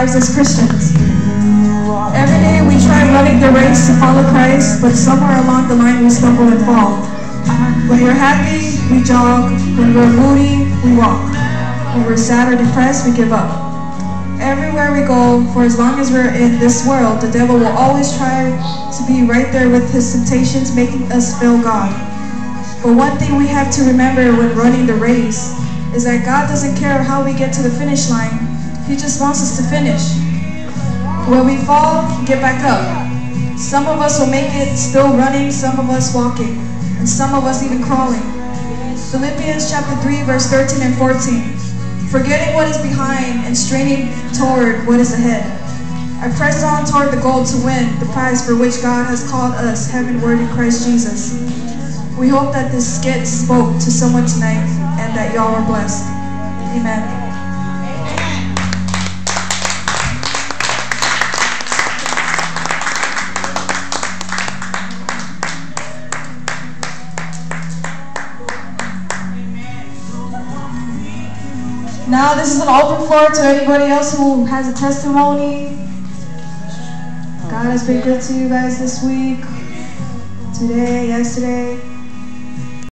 lives as Christians. Every day we try running the race to follow Christ, but somewhere along the line we stumble and fall. When we're happy, we jog. When we're moody, we walk. When we're sad or depressed, we give up. Everywhere we go, for as long as we're in this world, the devil will always try to be right there with his temptations, making us fail God. But one thing we have to remember when running the race is that God doesn't care how we get to the finish line. He just wants us to finish. When we fall, get back up. Some of us will make it still running, some of us walking, and some of us even crawling. Philippians chapter 3, verse 13 and 14. Forgetting what is behind and straining toward what is ahead. I press on toward the goal to win the prize for which God has called us heavenward in Christ Jesus. We hope that this skit spoke to someone tonight and that y'all were blessed. Amen. Now this is an open floor to anybody else who has a testimony. God has been good to you guys this week, today, yesterday.